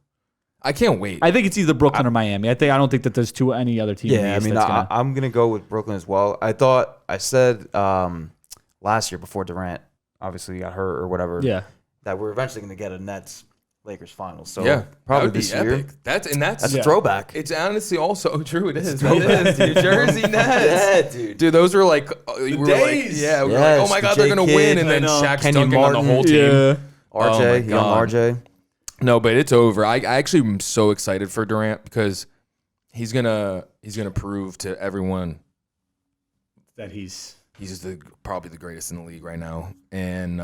I can't wait. I think it's either Brooklyn or Miami. I don't think that there's any other team. in the Yeah, I East mean, that's gonna, I'm gonna go with Brooklyn as well. I said last year before Durant obviously got hurt or whatever. yeah. That we're eventually gonna get a Nets Lakers finals. So yeah, probably that would this be year. epic. That's That's Yeah. a throwback. It's honestly also true. It is. throwback, It is, dude. Jersey Nets. dude. Dude, those were like, we were days. like, yeah, we were Yes, like, oh my the God, they're J going to Kidd, win. And then I know. Shaq's Kenyon dunking on the Martin. whole team. Yeah. RJ, Oh my young God. RJ. No, but it's over. I actually am so excited for Durant because he's gonna prove to everyone That he's probably the greatest in the league right now. And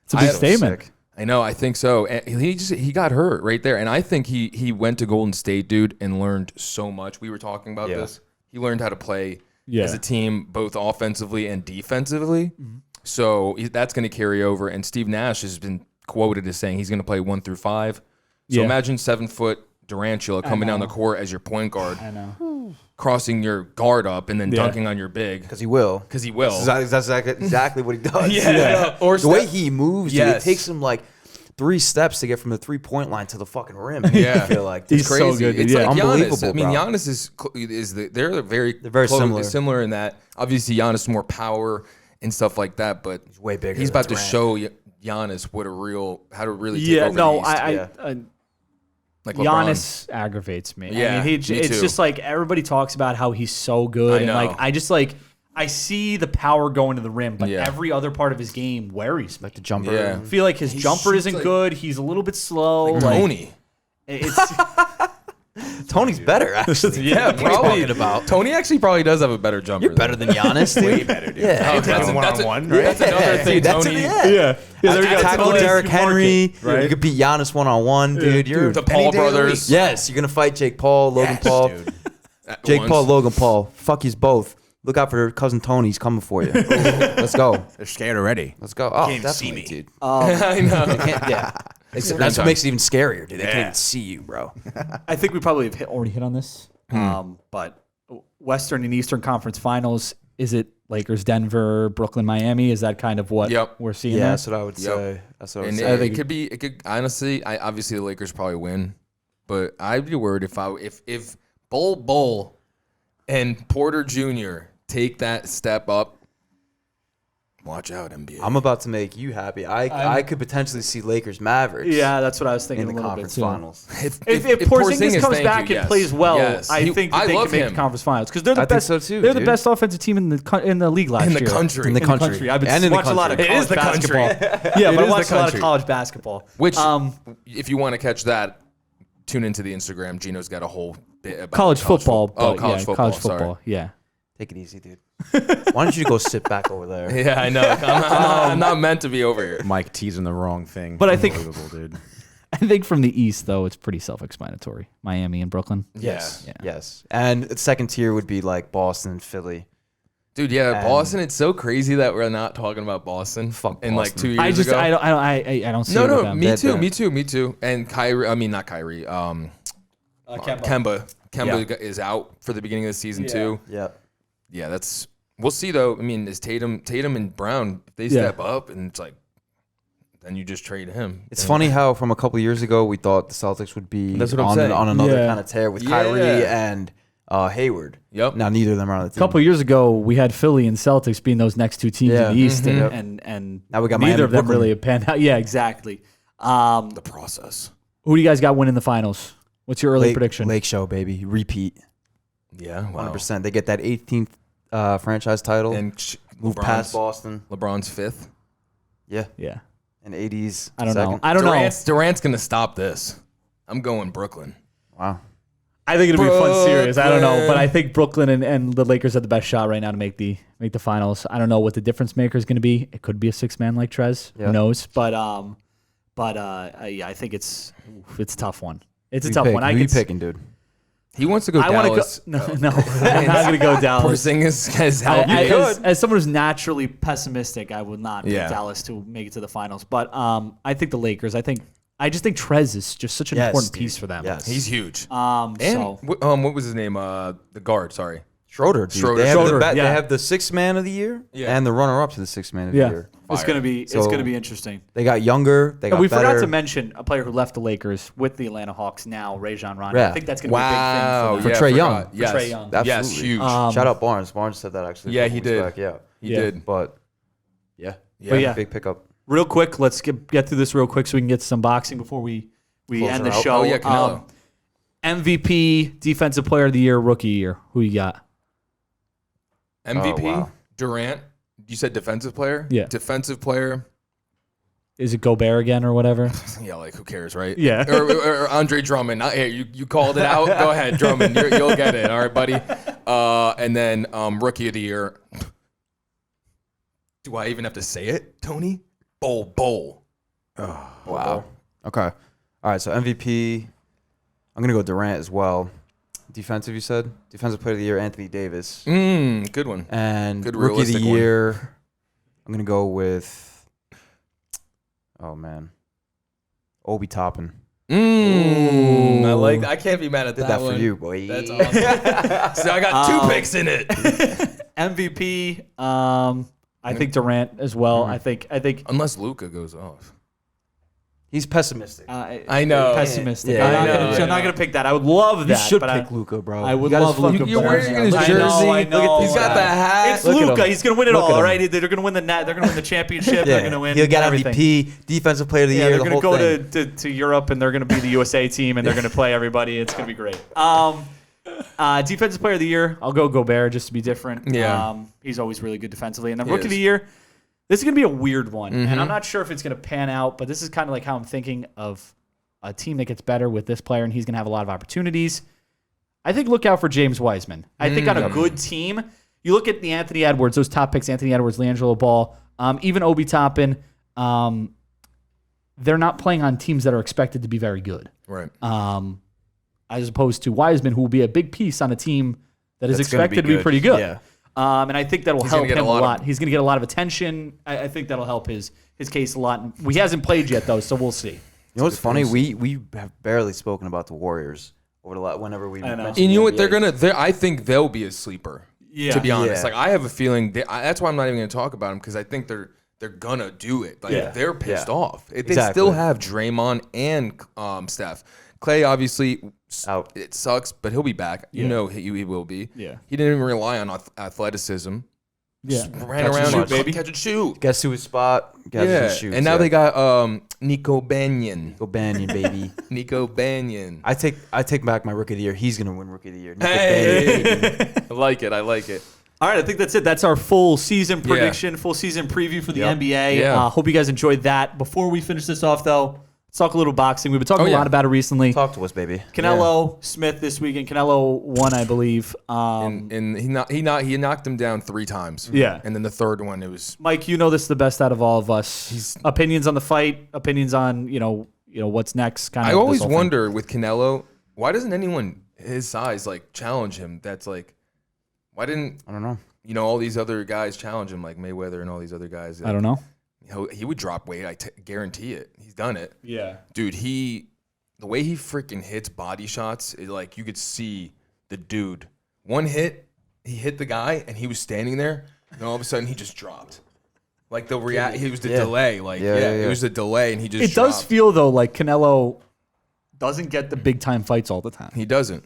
it's a big statement. I know, I think so. And he got hurt right there. And I think he went to Golden State, dude, and learned so much. We were talking about this. He learned how to play as a team, both offensively and defensively. Mm-hmm. So that's going to carry over. And Steve Nash has been quoted as saying he's going to play 1 through 5. So Yeah. imagine 7-foot Durantula coming down the court as your point guard, I know. crossing your guard up and then dunking on your big. Because he will. Because he will. That's exactly what he does. Yeah. Or The way he moves, dude, it Yes. takes him like 3 steps to get from the 3-point line to the fucking rim. Yeah. I feel like He's It's so crazy. good, dude. It's Yeah. like Unbelievable, Giannis. I mean, bro. Giannis they're very very similar in that. Obviously, Giannis is more power and stuff like that, but he's way bigger. he's than about to Durant. show Giannis how to really take Yeah. over No. the East. Like LeBron. Giannis aggravates me. Yeah, I mean, me it's too. just like everybody talks about how he's so good, I and like know. I see the power going to the rim, but Yeah. every other part of his game worries me. Like the jumper. Yeah. I feel like his jumper shoots isn't like- good. He's a little bit slow. Like, Tony. It's Tony's better, actually. Yeah, What are you probably. talking about? Tony actually probably does have a better jumper. You're better than Giannis, dude. Way better, dude. Yeah. That's one-on-one, right? That's another thing. Dude, that's Tony. yeah. yeah. There you go. tackle Tony Derrick can mark Henry. it, right? You could beat Giannis one-on-one, dude. You're The Paul brothers. Yes, you're gonna fight Jake Paul, Logan Paul. dude. At Jake once. Paul, Logan Paul. Fuck yous both. Look out for cousin Tony. He's coming for you. Let's go. They're scared already. Let's go. Oh, Can't even see definitely, me. dude. I know. Yeah. That's Screen what makes it even scarier, dude. They can't Yeah. even see you, bro. I think we probably have already hit on this. But Western and Eastern Conference Finals, is it Lakers, Denver, Brooklyn, Miami? Is that kind of what Yep. we're seeing Yeah, there? that's what I would Yep. say. That's what I would And say. it could honestly, obviously the Lakers probably win, but I'd be worried if Bull and Porter Jr. take that step up. Watch out, NBA. I'm about to make you happy. I could potentially see Lakers Mavericks Yeah, that's what I was thinking in a the little conference bit too. finals. If Porzingis comes thank back you, and yes. plays well, Yes. I think that they love can make him. the conference finals because they're the I think best. so too, They're the dude. best offensive team in the league last in year. the country. In the country. I've been And in the watching a lot of country. It is college the country. basketball. Yeah, It but I is the watched a lot of country. college basketball. Which, if you want to catch that, tune into the Instagram. Gino's got a whole bit about college football. Oh, but college yeah, football. college Sorry. football. Yeah. Take it easy, dude. Why don't you go sit back over there? Yeah, I know. I'm not meant to be over here. Mike teasing the wrong thing. But I think- Unbelievable, dude. I think from the East though, it's pretty self-explanatory. Miami and Brooklyn. Yes. Yeah. Yes. And the second tier would be like Boston and Philly. Dude, yeah, And- Boston. It's so crazy that we're not talking about Boston. Fuck in like Boston. 2 years I just ago. I don't see it with No, them. me They're- too, me too. And Kyrie, I mean not Kyrie. Kemba is out for the beginning of the season too. Yeah. Yeah, that's. We'll see though. I mean, is Tatum and Brown? If they step up, and it's like, then you just trade him. It's funny how from a couple years ago we thought the Celtics would be That's what I'm on, saying. on another Yeah. kind of tear with Yeah. Kyrie and Hayward. Yep. Now neither of them are on the team. A couple years ago, we had Philly and Celtics being those next two teams Yeah. in the East, Mhm. and Now we got neither Miami, of them Brooklyn. really have panned out. Yeah, exactly. The process. Who do you guys got winning the finals? What's your early Lake, prediction? Lake Show, baby. Repeat. Yeah, wow. 100%. They get that 18th franchise title. And move past Boston. LeBron's fifth. Yeah. Yeah. And 80s. I don't know. second. I don't know. Durant's gonna stop this. I'm going Brooklyn. Wow. I think it'll be a fun series. I don't know, Brooklyn. but I think Brooklyn and the Lakers have the best shot right now to make the finals. I don't know what the difference maker is going to be. It could be a 6-man like Trez. Yeah. Who knows? But yeah, I think it's a tough one. It's a Who tough you one. pick? Who I you could picking, dude? He wants to go I want to go. Dallas. No, I'm not going to go Dallas. Porzingis has helped me. As someone who's naturally pessimistic, I would not pick Yeah. Dallas to make it to the finals. But I think the Lakers. I just think Trez is just such an important piece for them. Yes. He's huge. So What was his name? The guard. Sorry. Schroeder, dude. Schroeder. They have, Schroeder, they yeah. have the 6th man of the year Yeah. and the runner-up to the 6th man of the yeah, year. it's gonna be So- interesting. They got younger. They got We better. forgot to mention a player who left the Lakers with the Atlanta Hawks now, Rajon Rondo. Yeah. I think that's going to Wow. be a big thing For for them. Trae Young. forgot. Yes. Trae Young. Absolutely. Yes, huge. Shout out Barnes. Barnes said that actually. Yeah, a couple he weeks did. back. Yeah. he Yeah. did. But yeah. But yeah. Big pickup. Real quick, let's get through this real quick so we can get to some boxing before we Close end her the out. show. Oh, yeah, Canelo. MVP, Defensive Player of the Year, Rookie Year. Who you got? MVP. Oh, wow. Durant. You said defensive player. Yeah. Defensive player. Is it Gobert again or whatever? Yeah, like who cares, right? Yeah. or Andre Drummond. Hey, you called it out. Go ahead, Drummond. You'll get it. All right, buddy. And then Rookie of the Year. Do I even have to say it, Tony? Bowl. Wow. Okay. All right. So MVP. I'm gonna go Durant as well. Defensive, you said. Defensive Player of the Year, Anthony Davis. Good one. And Good Rookie of the realistic one. Year. I'm gonna go with. Oh man. Obi Toppin. I like that. I can't be mad at Did that that one. for you, boy. That's awesome. So I got two picks in it. MVP. I think Durant as well. I think. Unless Luka goes off. He's pessimistic. I know. Pessimistic. Yeah, I'm not gonna pick that. I would love that. You should but pick Luka, bro. I would You got love his fucking Luka. You're wearing his I jersey. know, I know. He's got the hat. It's Look at Luka. him. He's gonna win it Look at all, him. right? They're gonna win the net. They're gonna win the championship. They're gonna win. He'll get everything. MVP, Defensive Player of the Yeah, Year, they're the gonna whole go thing. to Europe and they're gonna be the USA team and they're gonna play everybody. It's gonna be great. Defensive Player of the Year, I'll go Gobert just to be different. Yeah. He's always really good defensively. And then He Rookie of is. the Year, this is gonna be a weird one, and I'm not sure if it's gonna pan out. But this is kind of like how I'm thinking of a team that gets better with this player, and he's gonna have a lot of opportunities. I think look out for James Wiseman. I think on a good team, you look at the Anthony Edwards, those top picks, Anthony Edwards, LiAngelo Ball, even Obi Toppin. They're not playing on teams that are expected to be very good. Right. As opposed to Wiseman, who will be a big piece on a team that is That's gonna expected be to be good. pretty good. Yeah. And I think that'll He's help gonna get him a a lot lot. of- He's going to get a lot of attention. I think that'll help his case a lot. He hasn't played yet, though, so we'll see. You know what's funny? We have barely spoken about the Warriors over the whenever we know. mentioned And you know what? the NBA. I think they'll be a sleeper. Yeah. To be honest, Yeah. like I have a feeling that's why I'm not even going to talk about them because I think they're gonna do it. Like Yeah. they're pissed Yeah. off. They Exactly. still have Draymond and Steph. Clay obviously Out. It sucks, but he'll be back. You Yeah. know he will be. Yeah. He didn't even rely on athleticism. Yeah. Just ran Catch and around, shoot, baby, catch and shoot. Guess who his spot? Guess Yeah, who shoots, and now yeah. they got Nico Banyan. Go Banyan, baby. Nico Banyan. I take back my Rookie of the Year. He's gonna win Rookie of the Year. Nico Hey, Banyan. I like it. I like it. All right, I think that's it. That's our full season prediction, full season preview for the Yep. NBA. Yeah. Hope you guys enjoyed that. Before we finish this off, though, let's talk a little boxing. We've been talking Oh, a yeah. lot about it recently. Talk to us, baby. Canelo Smith this weekend. Canelo won, I believe. And he knocked him down 3 times. Yeah. And then the third one, it was Mike, you know this is the best out of all of us. Opinions on the fight, opinions on you know what's next. Kind of. I this always whole thing. wonder with Canelo, why doesn't anyone his size like challenge him? That's like, why didn't I don't know. all these other guys challenge him like Mayweather and all these other guys? I don't know. He would drop weight. I guarantee it. He's done it, Yeah. dude. The way he freaking hits body shots is like you could see the dude. One hit, he hit the guy and he was standing there, and all of a sudden he just dropped. Like the he was the Yeah. delay. Like Yeah. it was the delay, and he just. It does dropped. feel though like Canelo doesn't get the big time fights all the time. He doesn't.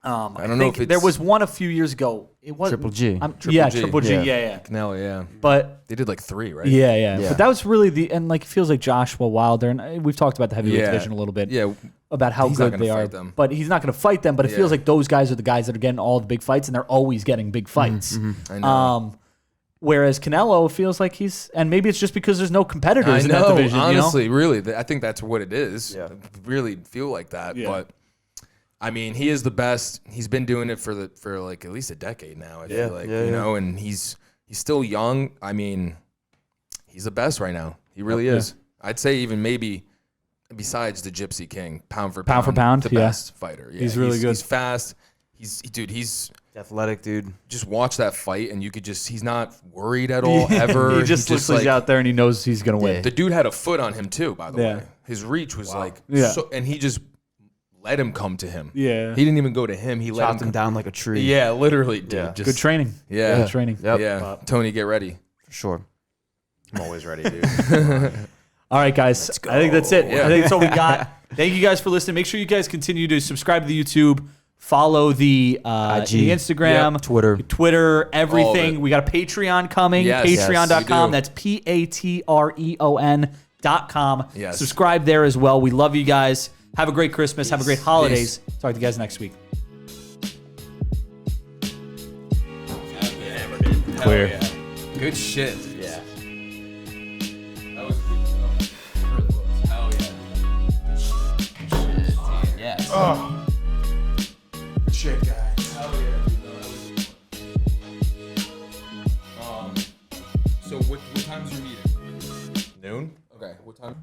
I don't know think if it's- there was one a few years ago. It was Triple G. Triple yeah, G. Triple G. Yeah. Yeah. Canelo, yeah. But They did like 3, right? yeah. Yeah. But that was really and like it feels like Joshua Wilder, and we've talked about the heavyweight Yeah. division a little bit. Yeah. About how He's not good gonna they are, fight them. but he's not going to fight them. But it feels Yeah. like those guys are the guys that are getting all the big fights, and they're always getting big fights. I know. Whereas Canelo feels like and maybe it's just because there's no competitors in that division. Honestly, really, I think that's what it is. Yeah. I really feel like that. Yeah. But I mean, he is the best. He's been doing it for like at least a decade now. I feel like you know, and he's still young. I mean, he's the best right now. He really is. I'd say even maybe besides the Gypsy King, pound for pound, the best fighter. Yeah, he's really good. He's fast. He's athletic, dude. just watch that fight and you could he's not worried at all ever. He just looks like out there and he knows he's gonna win. The dude had a foot on him too, by the way. His reach was and he just let him come to him. Yeah. He didn't even go to him. He Chopped let him down like a tree. Yeah, literally, dude. Yeah. Just, Good training. Yeah. Good training. Yep. Yeah. Tony, get ready. For sure. I'm always ready, dude. All right, guys. I think that's it. Yeah. I think that's all we got. Thank you guys for listening. Make sure you guys continue to subscribe to the YouTube, follow the the Instagram, Twitter, everything. it. We got a Patreon coming. Yes. Patreon.com. Yes, That's Patreon.com. Yes. Subscribe there as well. We love you guys. Have a great Christmas. Have a great holidays. Talk to you guys next week. Clear. Yeah. Good shit. Yeah. That was really close. Hell yeah. Yes. Oh. Good shit, guys. Hell yeah. So what time's your meeting? Noon? Okay. What time?